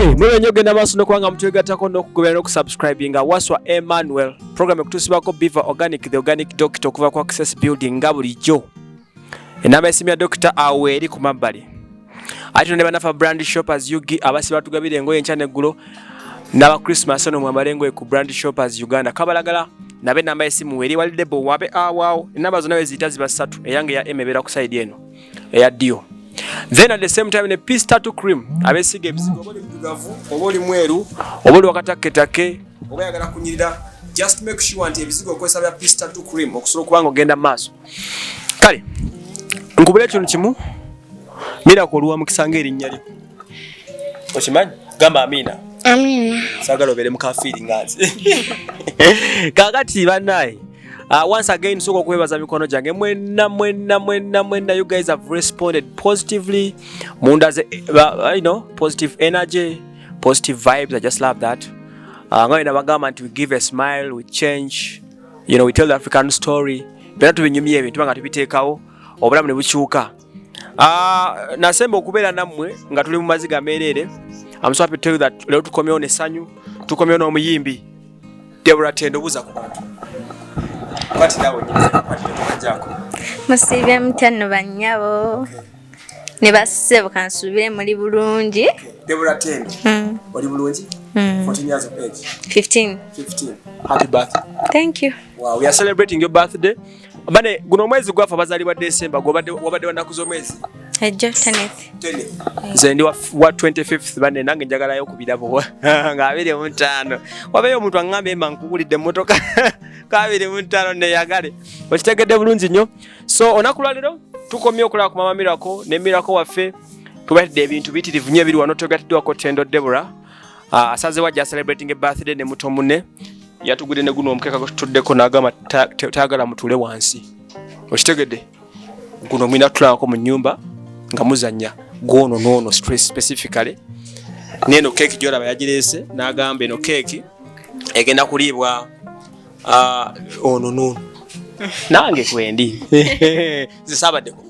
Okay, mwe nyogenda maso no kwanga mtuegatako no kugobera no kusubscribinga Waswa Emmanuel program ekutusibako Beaver Organic the Organic Doctor okuva ku Access Building ngabulijjo. Enamba esimya Dr. Aweri ku mabbali. Ati ne banafa brand shoppers Yugi abasi batugabire engoye enchane gulo naba Christmas no mwambalengo ku brand shoppers Uganda kabalagala nabe namba esimu weri walide bo wabe wow enamba zona wezitazi basatu eyange ya emebera ku side eno eya dio. Then at the same time ne Peace Tattoo Cream abesige ebizigo oboli mdugavu oboli mweru oboli wakataketake obayagala kunyirira just make sure anti ebizigo kwesa bya Peace Tattoo Cream okusolo kubanga ogenda maso kale nkubule kintu kimu mira ko luwa mukisanga erinnya lyo okimanyi gamba Amina sagala obere mukafiri ngazi kakati banaye once again soko kwebaza mikono jange mwena you guys have responded positively mundaze positive energy, positive vibes. I just love that. Ngoina bagamba nti we give a smile, we change, we tell the African story. Bera tubinyumye ebintu banga tubiteekawo obulamu ne bukyuka. Nasemba okubeera nammwe nga tuli mu maziga meerere. I'm so happy to tell you that leo tukomyewo n'essanyu, tukomyewo n'omuyimbi Deborah Tendo buza ku bantu. Kwati dawo njako. Musibye mutano banyabo. Ne basebo kansubire muri bulungi. Deborah Tendo. Oli bulungi? 14 years of age. 15. Happy birthday. Thank you. Wow, we are celebrating your birthday. Bane guno mwezi gwafa bazaliwa December wabadde wanakuzo mwezi. Ejo 10th. Nze ndi wa 25th bane nange njagala yo kubirabo nga 25. Wabeyo omuntu angambe emankukulidde motoka ka 25 ne yagale. Okitegedde bulungi nnyo. So onakulwa lero tukomye okulaba ku mama Miracle ne Miracle waffe tubatidde ebintu bitirivu nnyo biri wano togatidde wako Tendo Deborah. Asaze wajja celebrating a birthday ne muto munne. Yatugudde ne guno omukeka tuddeko n'agamba taagala mutule wansi. Okitegedde guno mwina tulako mu nyumba nga muzanya gono nono stress specifically neno cake jolaba yagirese n'agamba eno cake egenda kulibwa ono nono nange kwendi zisabaddeko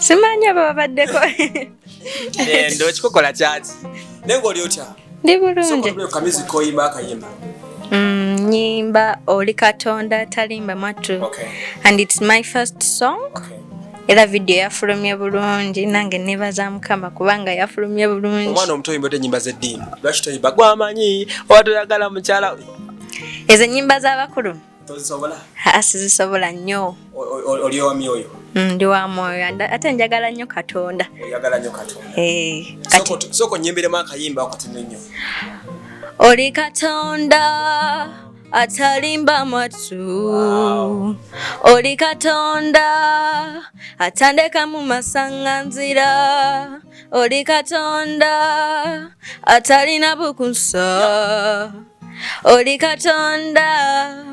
simanya babaddeko ndo kikokola kyaki nengo oli otya ndi bulungi so kamizi koyimba akayimba nyimba oli katonda talimba matu. Okay. And it's my first song. Okay. Era video yafulumye bulungi nange nebaza mukama kubanga yafulumye bulungi. Omwana omuto yimba nyimba z'eddiini lwakitoyimba gwamanyi obatuyagala mukyala ezo nyimba z'abakulu tozisobola sizisobola nnyo oli wa myoyo ndi wa mwoyo ate njagala nnyo katonda oyagala nnyo katonda soko nyimbiremu akayimba akatene nnyo oli katonda atalimba matu. Wow. Oli katonda atandeka mu masanganzira. Oli katonda atalina bukunsa. Oli katonda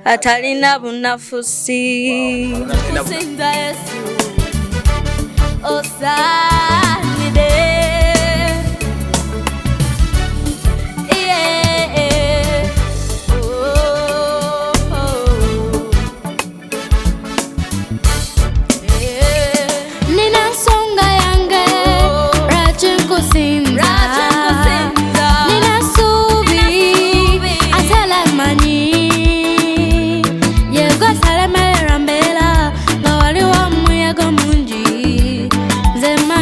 atalina bunafusi. Singa Yesu osanide. Zema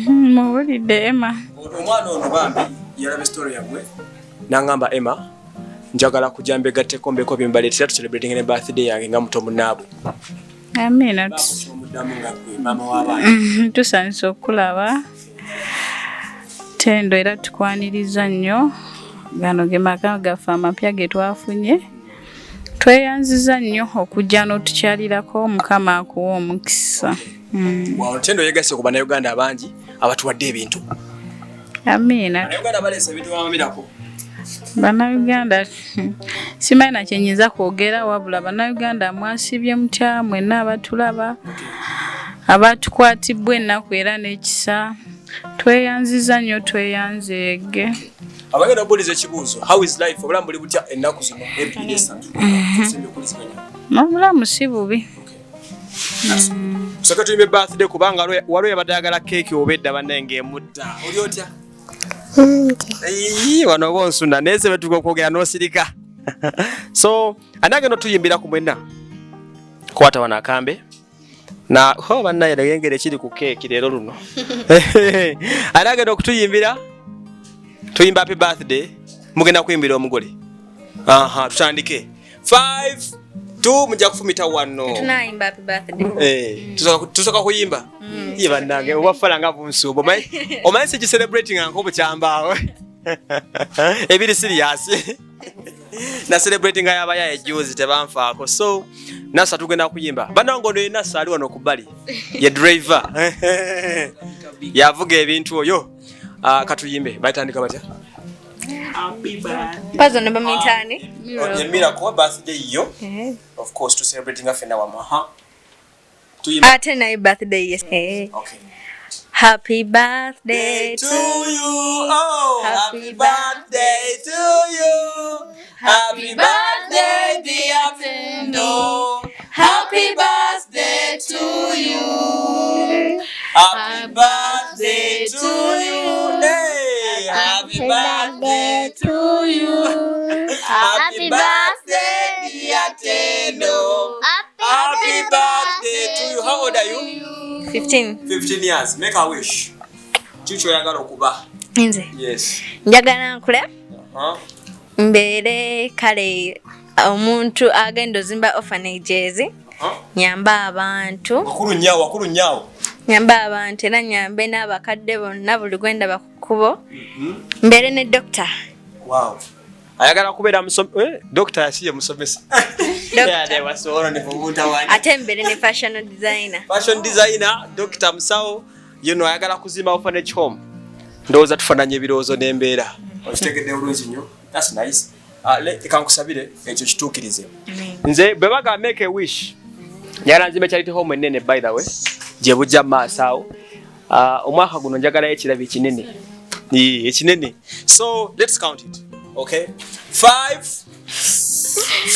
Muwulidde Emma. Omwana ono bambi yalaba story yammwe n'angamba Emma njagala kujja mbegatteko mbeko byembaleetera tu celebrating ne birthday yange nga muto munaabwe. Amina. Omuddamu nga gwe maama w'abaana. Tusanise okulaba. Tendo era tukwaniriza nnyo. Gano ge maka gaffe amapya ge twafunye. Tweyanziza nnyo okujja n'otukyalirako Mukama akuwa omukisa. Wow, Tendo yeegase ku bannayuganda abangi abatuwadde ebintu. Amina. Bannayuganda baleese ebintu bamamirako. Bannayuganda simanyi na kye nnyinza kwogera wabula bannayuganda mwasibye mutya mwenna abatulaba abatukwatibwa ennaku era n'ekisa. Tweyanziza nnyo tweyanzeege. Abagenda obuuliza ekibuuzo, how is life? Obulamu buli butya ennaku zino obulamu si bubi. Tusooke tuyimbe birthday kubanga waliwo yabadde ayagala keeki oba edda bannaye ng'emutta. Oli otya? Wano oba onsuna naye se betuuka okwogera n'osirika. So ani agenda otuyimbira ku mwenna? Kwata wano akambe. Na bannaye lengera ekiri ku keeki leero luno. Ani agenda okutuyimbira? Tuyimba happy birthday. Mugenda kuyimbira omugole. Tutandike. 5, 2 mujja kufumita wano. Tunayimba happy birthday. Tusoka kuyimba. Ye bannange obafala nga bunsubo. Omanyi si celebrating anko bukyambaawe. Ebiri serious. Na celebrating ayaba ya ejuzi tebanfaako. So nasa tugenda kuyimba. Bannange ono nasa ali wano ku bali. Ye driver. Yavuga ebintu oyo. Katuyimbe bayitandika batya? Happy birthday. Pazo namba mitani? Miracle birthday yo. Of course to celebrating afena wa maha. Ate na birthday yes. Okay. Happy birthday to you. Oh, happy birthday to you. Happy birthday dear Tendo. Happy birthday to you. Happy birthday to you. Hey, happy birthday to you. Happy birthday dear Tendo. Happy birthday to you. How old are you? 15. 15 years. Make a wish. Chicho yagala okuba. Nze. Yes. Njagala nkule. Mbere kale omuntu agenda ozimba orphanages. Nyamba abantu. Wakulu nyawo. Nyamba abantu era nyambe n'abakadde bonna buli gwenda bakubo. Mbere ne doctor. Wow. Ayagala kubeera doctor yasiye musomesa. Doctor wasoora ne fumunta wani. Ate mbere ne fashion designer. Fashion designer, Dr. Msawo, ayagala kuzimba orphanage home. Ndowooza tufananye ebirowoozo n'embeera. Okitegedde bulungi nnyo. That's nice. Kankusabire ekyo kituukirize. Nze bwe baga make a wish. Njagala nzimbe charity home ennene by the way. Gye bujja maaso awo. Omwaka guno njagalayo ekirabo ekinene. Ekinene. So let's count it. Okay. 5,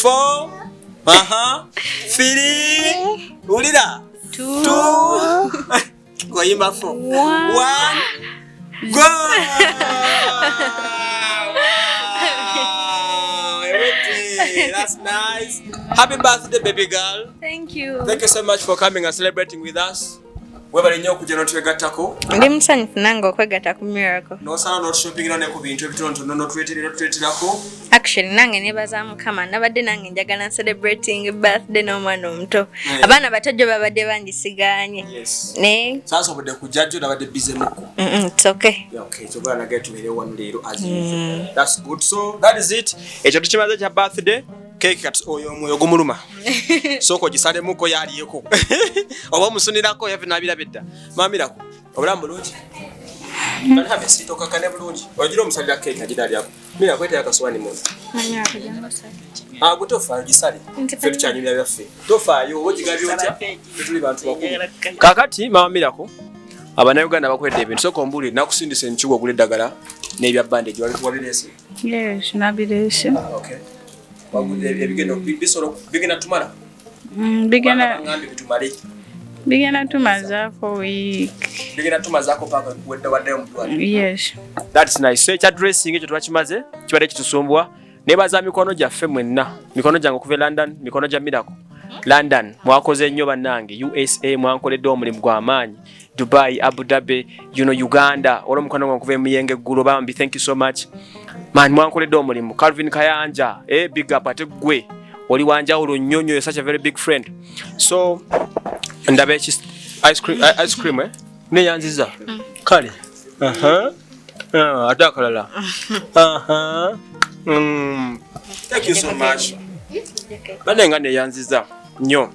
4, 3, ulira. 2, goyimba 4. 1, go! That's nice. Happy birthday, baby girl. Thank you. Thank you so much for coming and celebrating with us. Webale nnyo okujja n'otwegattako. Ndi musanyufu nange okwegatta ku Miracle. N'osala n'otushoppingira ne ku bintu ebitonotono n'otweterako. Actually nange nebaza Mukama nabadde nange njagala celebrating birthday n'omwana omuto. Abaana batojjo babadde bangisiganye. Yes. Ne? Sasa obadde kujjajjo nabadde busy muko. It's okay. Yeah, okay. So bwana nagaye tubeere wano leero as usual. That's good. So that is it. Ekyo tukimaze kya birthday. Cake kat oyo moyo gumuluma. Soko gisale muko yaliyeko. Oba musunirako yafe nabirabedda. Mamirako. Obulamu bulungi. Bana habe sitoka kane bulungi. Ojiro musalira cake ajidali yako. Mira kwete yakaswani mu. Manya akujanga sali. Gutofa gisali. Fetu kyanyumya byaffe. Tofa yo ojigabi otya. Tuli bantu bakulu. Kakati Mamirako. Abannayuganda bakwedde ebintu soko mbuli nakusindisa enchugo gule ddagala n'ebya bandage wabirese. Yes, nabirese. Okay. Bigena tumala. Bigena tumazaako week. Bigena tumazaako paka wadde omutwala. Yes. That's nice. So echa dressing ekyo twakimaze kibadde kitusumbwa. Nebaza mikono gyaffe mwenna. Mikono gyange okuva e London, mikono gya Miracle. London mwakoze nnyo bannange, USA mwankoledde omulimu gw'amaanyi, Dubai, Abu Dhabi, Uganda, olw'omukwano gwange okuva emiyenge eggulu bambi, thank you so much. Man mwankoledde omulimu. Calvin Kayanja, big up ate gwe. Oli wanjawulo nnyo nnyo, you're such a very big friend. So ndabe ice cream neyanziza. Kale. Ate akalala. Thank you so much. Bane nga neyanziza nnyo.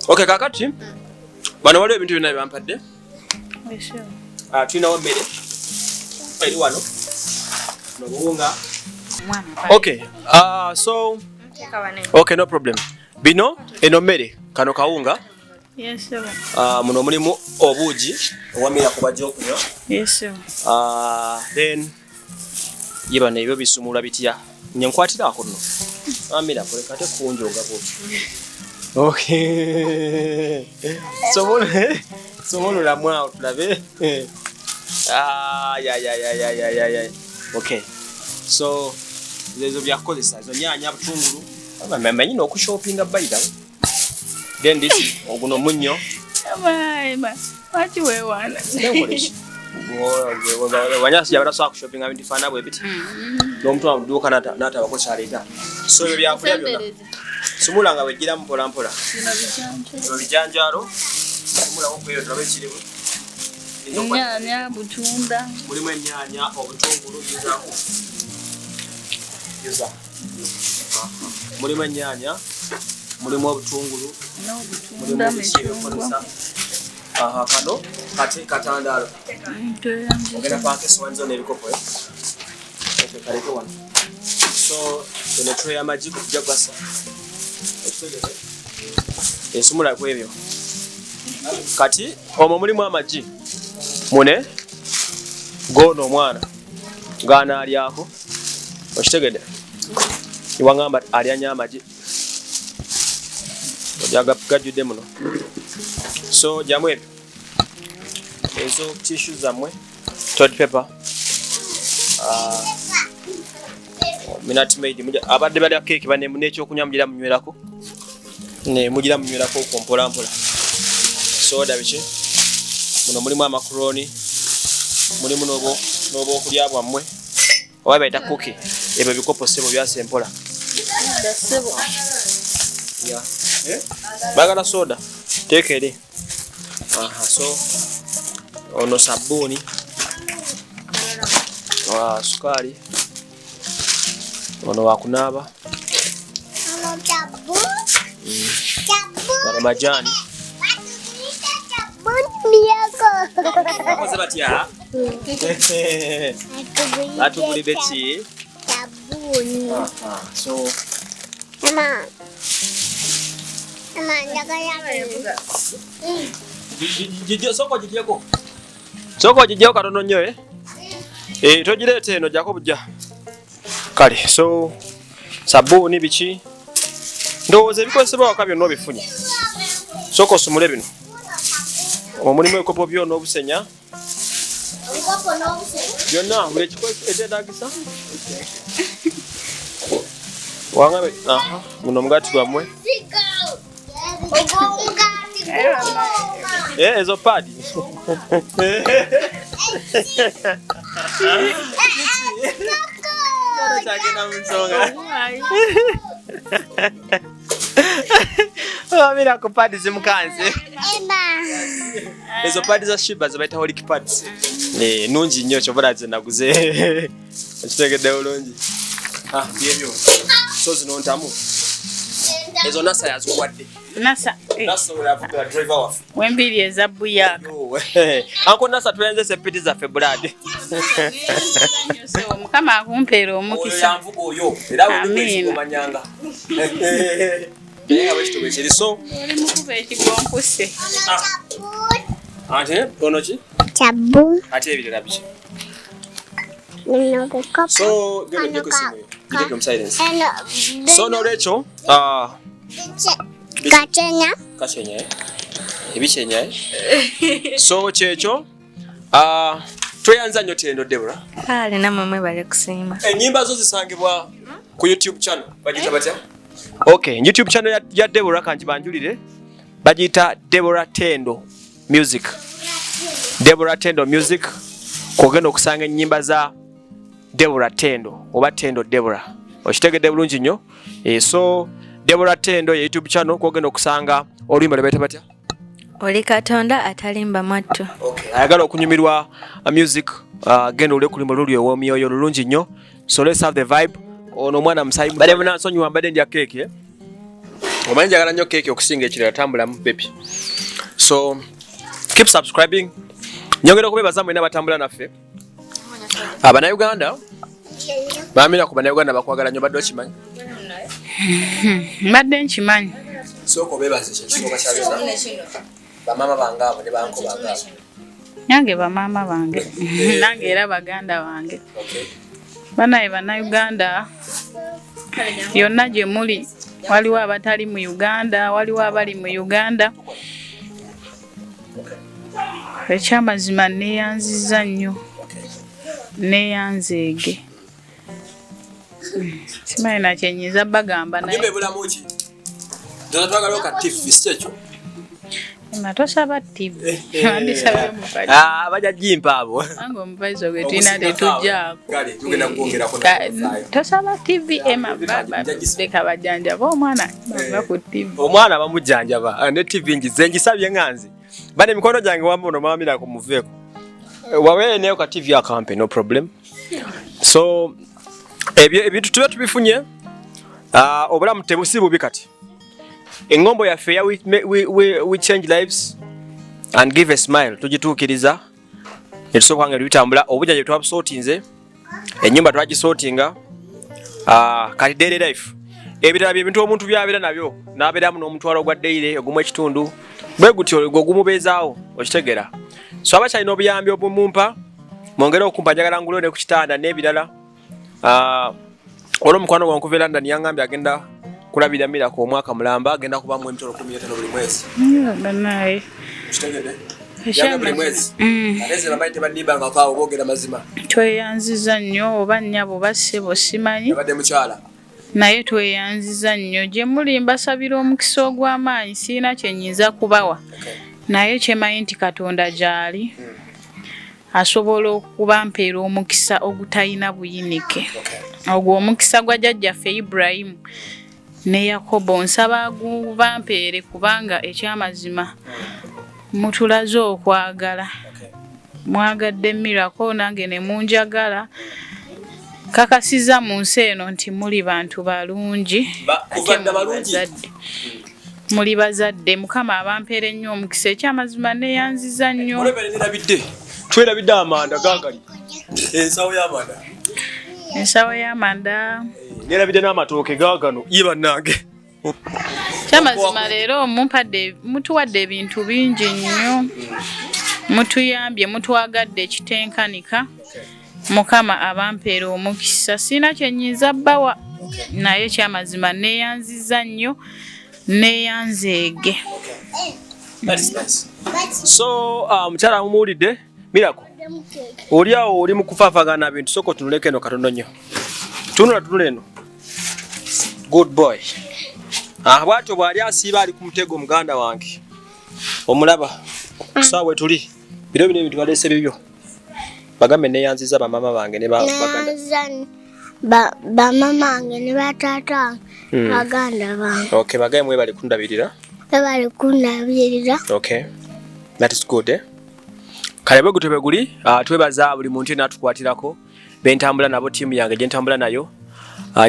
Okay, kakati bano waliwo ebintu byonna byampadde. Tulinawo mmere. Eri wano. Nobuwunga. Okay. So okay, no problem. Bino eno mmere, kano kawunga. Yes sir. Muno mulimu obuugi owamira kubajja okunywa. Yes sir. Then yeba nebyo bisumula bitya. Nyenkwatira akono. Amira kolekate kunjoga boti. Okay. Somono la mwa tulabe. Yeah. Okay. So lezo byakozesa izo nyanya butungulu. Bamenyi no kushopinga baida. Then this oguno munyo. Bye. What you want? Wanyasi yabara sa shopping abindi fana bwe biti. N'omuntu amuduka nata bakocyaleta. So yo byakulya byonna. Sumulanga wegira mpola mpola. Bino bijanjalo. Sumulanga okweyo tulabe kirimu. Nyanya butunda. Mulimu ennyanya obutungulu bizako. Yuza. Mulimu ennyanya. Mulimu obutungulu. Mulimu ebisibyo. Kano kati katandalo. Ogenda pake swanzo nebikopo. Kaleko wano. So ene tray amaji kujja kwasa. Esumula kwebyo. Kati omwo mulimu amaji. Mune gono omwana ngana alyako. Okitegedde. Iwangamba alyanya amaji. Ojaga gajudde muno. So jamwe ezo tissue zamwe, toilet paper, minute maid abadde bali cake bane munekyo okunya mugira munywerako ne mugira munywerako kompola mpola. Soda bichi muno mulimu amakaroni, mulimu nobo okulya bwamwe oba baita cookie ebyo bikopo sebo byase mpola Sebo. Yeah. Bagala soda take eri. So ono sabuni, sukari, ono wakunaba, ono majani. Akoze batya? Atuguli beti. So Soko jijeko katono nnyo togirete eno jako bujja. Kale so sabuni bichi ndowooza ebikozesebwa waka byonna obifunye. Soko osumule bino. Omulimu ebikopo byonna obusenya. Byonna buli ekikopo ekyetaagisa. Wangabe muno mugati gwammwe. Ezo padi. Mira ko padi zimukanze. Ezo padi za shiba zabaita holic pads. Nungi nnyo kyobola naguze. Ekitegedde bulungi. Byebyo. So zino ntamu. Ezo nasa yazikwadde. Nasa. Nasa olavuga driver wafu. Wembiri eza buyaka. Anko nasa tuyenze sepiti za February. Mukama akumpeera omukisa. Yamvuga oyo. Era wewe kumanyanga. So oli mukuba ekigonkuse. Ate ono ki? Chabu. Ate ebirala biki? So So no lecho kachenya ebichenya so checho tweyanza nnyo tendo Deborah. Kale namwe bale kusiima. Enyimba zo zisangibwa ku YouTube channel bagita batya? Okay, YouTube channel ya Deborah kanji banjulire. Bagita Deborah Tendo Music. Deborah Tendo Music. Kogenda okusanga ennyimba za Deborah Tendo oba Tendo Deborah. Okitegedde bulungi nnyo. So Deborah Tendo ya YouTube channel kogenda okusanga oluyimba lwe bayita batya? Oli Katonda atalimba mwattu. Okay. Ayagala okunyumirwa music genda ole kulimba lulyo ew'omyoyo lulungi nnyo. So let's have the vibe. Ono mwana musayi bade bana nsonyiwa mbadde ndya cake. Omanyi njagala nnyo cake okusinga ekirala tambulamu baby. So keep subscribing. Nyongera okubebaza mwena batambula naffe. Abannayuganda baamira ku bannayuganda bakwagala nnyo badde okimanyi? Mbadde nkimanyi. Sooka obebaze kyekisooka kyabeza. Bamama bange abo ne banko bange abo. Nange bamama bange. Nange era baganda bange. Banaye bannayuganda yonna gye muli waliwo abatali mu Uganda, waliwo abali mu Uganda. Ekyamazima neeyanziza nnyo. Neeyanzeege. Simanyi na kyenyiza bagamba naye. Nyimbe bulamu ki? Ndoza twagala okatifu sikekyo. Natosaba TV. Andisaba mupadi. Baja jimpa abo. Ango mpaizo gwe tulina tetujja. Kale tugenda kuongerako na. Tosaba TV ema baba. Leka bajanja bo omwana baba ku TV. Omwana bamujjanjaba. Ne TV ngize ngisabye nganzi. Bane mikono gyange wambo no mamira ku muveeko. Wawe ne ka TV akampe no problem. So ebintu tuba tubifunye obulamu tebusibu bikati. Engombo ya fair we change lives and give a smile tugitukiriza netusoka nga bitambula obujja je twabusotinze ennyumba twagisotinga kati daily life ebirala bintu omuntu byabera nabyo naberamu n'omutwalo gwa daily ogumu ekitundu bwe gutyo ogumubeezaawo okitegera so abakyalina obuyambi obumumpa mwongere okumpa njagala ngulo ne ku kitanda n'ebirala olw'omukwano gwange okuva e London yangambye agenda kulabira Miracle omwaka mulamba agenda kubamu emitolo 15 buli mwezi. Banaye. Kitegedde? Yanga buli mwezi. Aleze bamayite bandiba nga kwao bogera mazima. Tweyanziza nnyo oba nnyabo bassebo simanyi. Abadde mukyala. Naye tweyanziza nnyo gye muli mbasabira omukisa ogw'amaanyi siina kyenyiza kubawa. Naye kyemanyi nti Katonda gy'ali asobola okubampeera omukisa ogutayina buyinike. Ogwo omukisa gwa jjajjaffe Ibrahim ne Yakobo nsaba gubampeere kubanga ekyamazima mutulaze okwagala. Mwagadde Miracle nange ne munjagala. Kakasiza mu nsi eno nti muli bantu balungi. Muli bazadde Mukama abampeere ennyo omukisa ekyamazima neeyanziza nnyo. Twerabidde amanda gagali. Ensawo y'amanda. Ensawo y'amanda. Nerabidde n'amatooke gaagano ye bannange. Kyamazima leero mutuwadde ebintu bingi nnyo. Mutuyambye mutwagadde ekitenkanika. Mukama abampeera omukisa siina kyenyiza bbawa. Naye kyamazima neeyanziza nnyo neeyanzeege. So mukyala mumuwulidde Miracle. Oli awo oli mu kufaafagana bintu soko tunuleko eno katono nnyo. Tunula eno. Good boy. Bwatyo bwali asiiba ali ku mutego muganda wange. Omulaba. Kusaawe tuli. Biro bino ebintu balese bibyo. Bagambe neeyanziza bamama bange ne baganda. Bamama bange ne bataata baganda bange. Okay, bagaye mwe bali kundabirira. Bali kundabirira. Okay. That is good, eh? Kale bwe gutebe guli twebaza buli muntu n'atukwatirako bentambula nabo timu yange gye ntambula nayo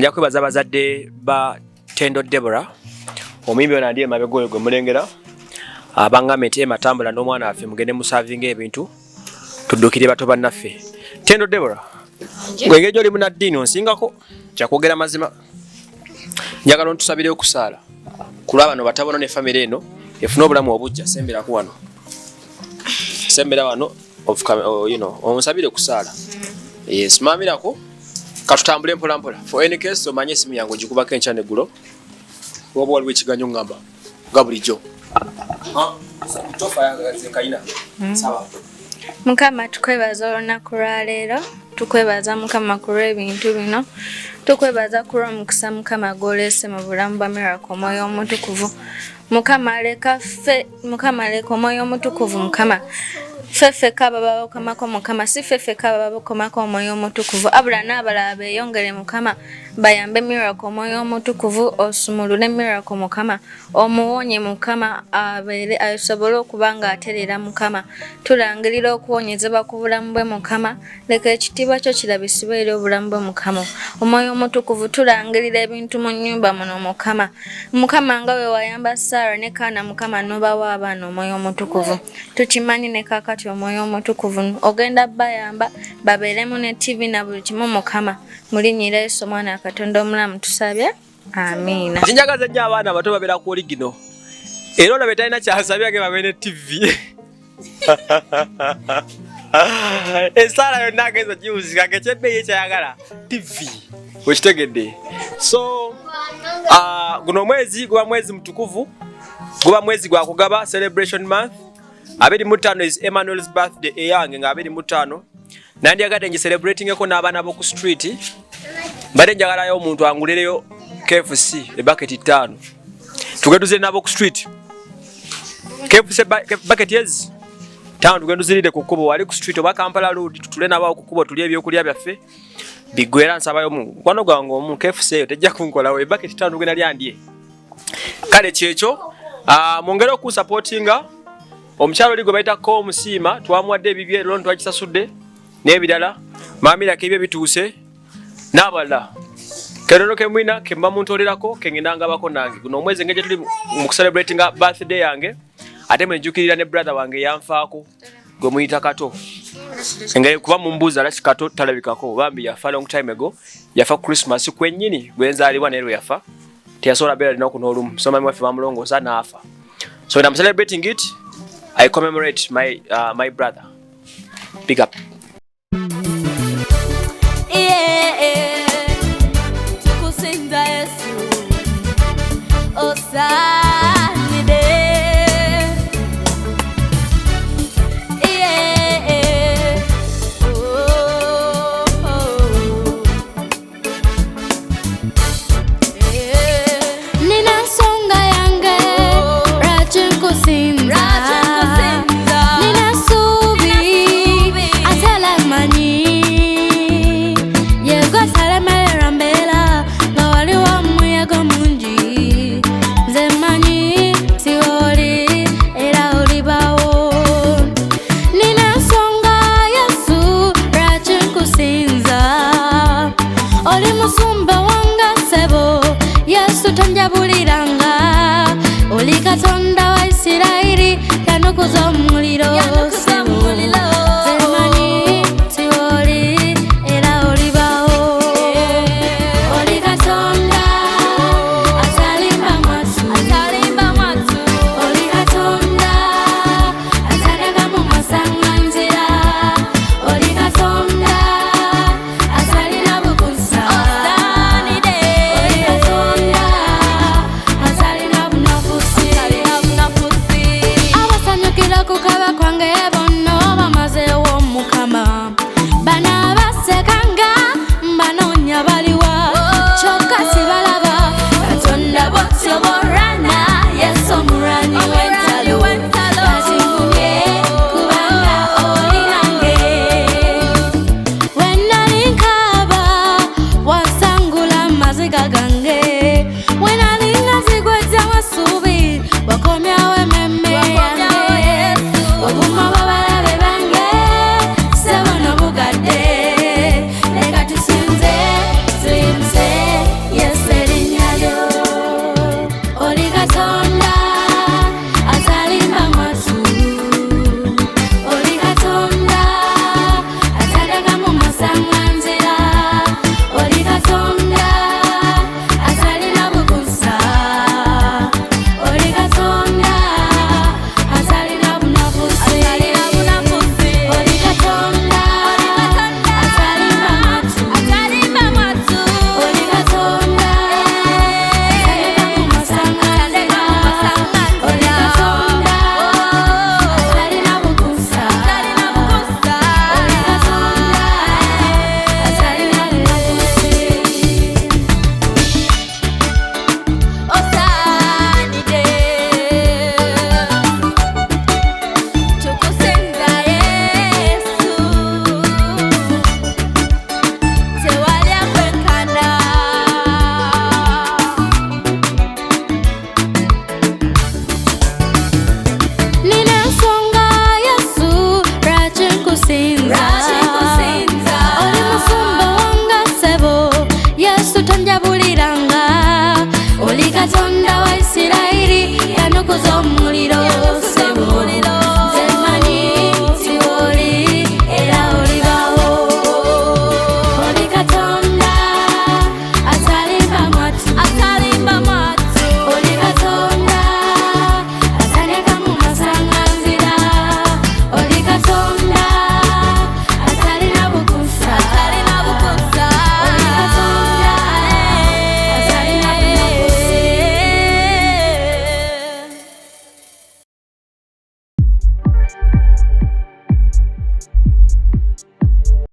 nya kwebaza bazadde ba Tendo Deborah omimbi ona ndiye mabegole gwe mulengera abangame te matambula n'omwana affe mugende mu serving ebintu tuddukire bato bannaffe Tendo Deborah gwengejo oli muna dini onsingako kyakwogera mazima njagala ontusabire okusaala kulaba no batabono ne family eno efuna obulamu obujja sembera ku wano sembera wano of onsabire kusaala yes Miracle katutambule mpola mpola for any case omanye simu yangu gikubako enkya neggulo woba waliwo ekiganyo ngamba nga bulijjo Mukama tukwebaza olunaku lwa leero tukwebaza Mukama kulwa ebintu bino. Tukwebaza kulwa omukisa Mukama gw'oleese mu bulamu bwa Miracle Omwoyo Omutukuvu. Mukama leka Omwoyo Omutukuvu Mukama. Fefe kaba babakomako Mukama, si fefe kaba babakomako Omwoyo Omutukuvu. Abula n'abalala beeyongere Mukama, bayambe Miracle Omwoyo Omutukuvu, osumulule Miracle Mukama, omuwonye Mukama, abeere asobole okuba nga aterera Mukama. Tulangirira okuwonyezebwa ku bulamu bwe Mukama, leka ekitiibwa kyo kirabisibwe eri obulamu bwe Mukama. Omwoyo Omutukuvu tulangirira ebintu mu nnyumba muno Mukama. Mukama nga we wayamba Sarah ne Kaana Mukama n'obawa abaana Omwoyo Omutukuvu. Tukimanyi ne kakati Omwoyo Omutukuvu ogenda bayamba babeeremu ne TV na buli kimu Mukama. Mulinnyira Yesu Omwana Katonda omulamu tusabye. Amiina. Njagaza nnyo abaana abato babeera ku oligino. Era olaba talina kyasabye age babeere ne TV. Esaala yonna ageza giwuzika ng'ekyebbeeyi ekyayagala TV. Wekitegedde. So guno omwezi guba mwezi mutukuvu, guba mwezi gwa kugaba, celebration month. 25 is Emmanuel's birthday eyange nga 25. Nandyagadde ngi celebratingeko n'abaana b'oku street. Mbadde njagalayo omuntu angulireyo KFC bucket 5. Tugenduze nabo ku street. KFC bucket yes. Town tugenduziride ku kubo wali ku street oba Kampala road tutule nabo ku kubo tulye ebyokulya byaffe. Bigwera nsabayo mu kwano gwange omu KFC yo tejja kunkola we bucket 5 ngena lyandye. Kale kyekyo mongera ku supportinga omukyalo ligo bayita ko musiima twamuwadde ebibye lolo twakisasudde n'ebirala maamira kebye bituuse n'abala kerero ke mwina ke mbamuntolerako kengendanga bako nange guno omwezi ngeje tuli mu celebrating birthday yange ate mwenjukirira ne brother wange yanfaako gwe muyita Kato ngere kuba mumbuza laki Kato talabikako bambi yafa long time ago yafa Christmas kwennyini gwenzaalibwa nero yafa teyasobola beera lina okunoolumu so mami waffe bamulongoosa n'afa so when I'm celebrating it I commemorate my brother. Big up. Tukusinda Yesu osanide. Nina songa yange rachikusinda. Oli Katonda wa Isirairi yanukuza omuliro zemanyi tiwoli era olibawo Oli Katonda atalimba mwatu Oli Katonda atalaga mu masaŋŋanzira Oli Katonda atalina bukusa Oli Katonda atalina bunafusi abasanyukira ku kaba kwange bonno bamazeewo Mukama bana basekanga banoonya baliwa kyokka sibalaba Katonda bw'otyo bw'orwana Yesu omulwanyi w'entalo bazingumye kubanga oli nange when nali nkaaba wasangula amaziga gange